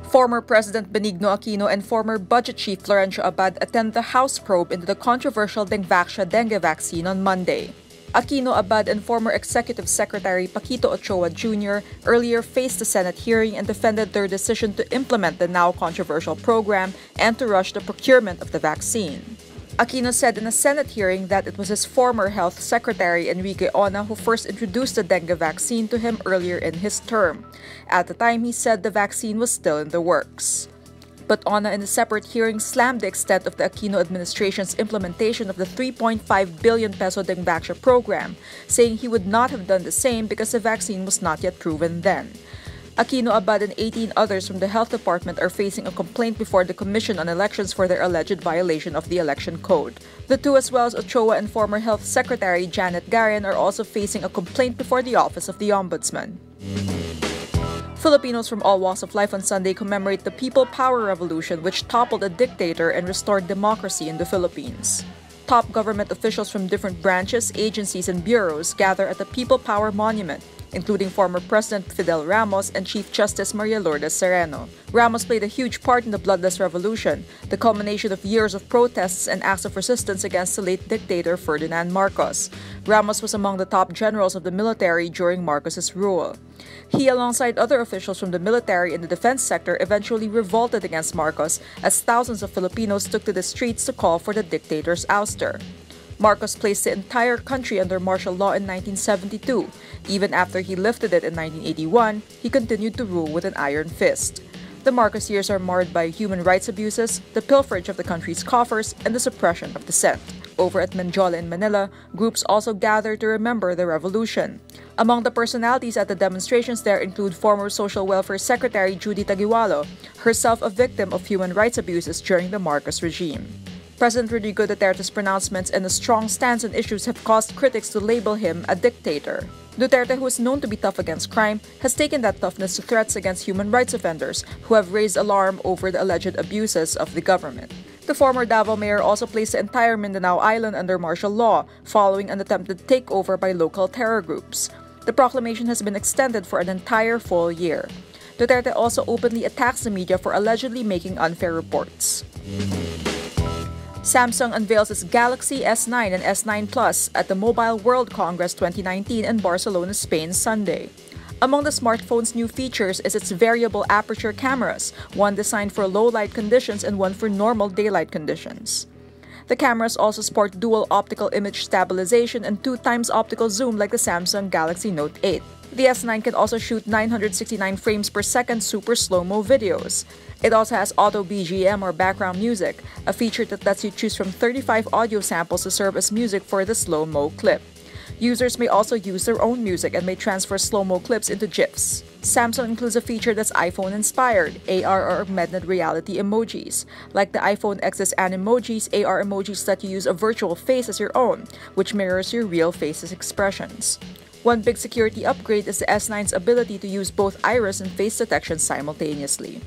Former President Benigno Aquino and former Budget Chief Florencio Abad attend the House probe into the controversial Dengvaxia dengue vaccine on Monday. Aquino, Abad, and former Executive Secretary Paquito Ochoa Jr. earlier faced the Senate hearing and defended their decision to implement the now controversial program and to rush the procurement of the vaccine. Aquino said in a Senate hearing that it was his former Health Secretary Enrique Ona who first introduced the dengue vaccine to him earlier in his term. At the time, he said the vaccine was still in the works. But Ona, in a separate hearing, slammed the extent of the Aquino administration's implementation of the 3.5 billion peso Dengvaxia program, saying he would not have done the same because the vaccine was not yet proven then. Aquino, Abad, and 18 others from the Health Department are facing a complaint before the Commission on Elections for their alleged violation of the election code. The two, as well as Ochoa and former Health Secretary Janet Garian, are also facing a complaint before the Office of the Ombudsman. Filipinos from all walks of life on Sunday commemorate the People Power Revolution, which toppled a dictator and restored democracy in the Philippines. Top government officials from different branches, agencies, and bureaus gather at the People Power Monument, including former President Fidel Ramos and Chief Justice Maria Lourdes Sereno. Ramos played a huge part in the bloodless revolution, the culmination of years of protests and acts of resistance against the late dictator Ferdinand Marcos. Ramos was among the top generals of the military during Marcos's rule. He, alongside other officials from the military and the defense sector, eventually revolted against Marcos as thousands of Filipinos took to the streets to call for the dictator's ouster. Marcos placed the entire country under martial law in 1972. Even after he lifted it in 1981, he continued to rule with an iron fist. The Marcos years are marred by human rights abuses, the pilferage of the country's coffers, and the suppression of dissent. Over at Menjola in Manila, groups also gathered to remember the revolution. Among the personalities at the demonstrations there include former Social Welfare Secretary Judy Taguiwalo, herself a victim of human rights abuses during the Marcos regime. President Rodrigo Duterte's pronouncements and a strong stance on issues have caused critics to label him a dictator. Duterte, who is known to be tough against crime, has taken that toughness to threats against human rights offenders who have raised alarm over the alleged abuses of the government. The former Davao mayor also placed the entire Mindanao island under martial law, following an attempted takeover by local terror groups. The proclamation has been extended for an entire full year. Duterte also openly attacks the media for allegedly making unfair reports. Samsung unveils its Galaxy S9 and S9 Plus at the Mobile World Congress 2019 in Barcelona, Spain, Sunday. Among the smartphone's new features is its variable aperture cameras, one designed for low-light conditions and one for normal daylight conditions. The cameras also sport dual optical image stabilization and 2x optical zoom like the Samsung Galaxy Note 8. The S9 can also shoot 969 frames per second super slow-mo videos. It also has auto BGM or background music, a feature that lets you choose from 35 audio samples to serve as music for the slow-mo clip. Users may also use their own music and may transfer slow-mo clips into GIFs. Samsung includes a feature that's iPhone-inspired, AR or augmented reality emojis. Like the iPhone X's Animojis, AR emojis let you use a virtual face as your own, which mirrors your real face's expressions. One big security upgrade is the S9's ability to use both iris and face detection simultaneously.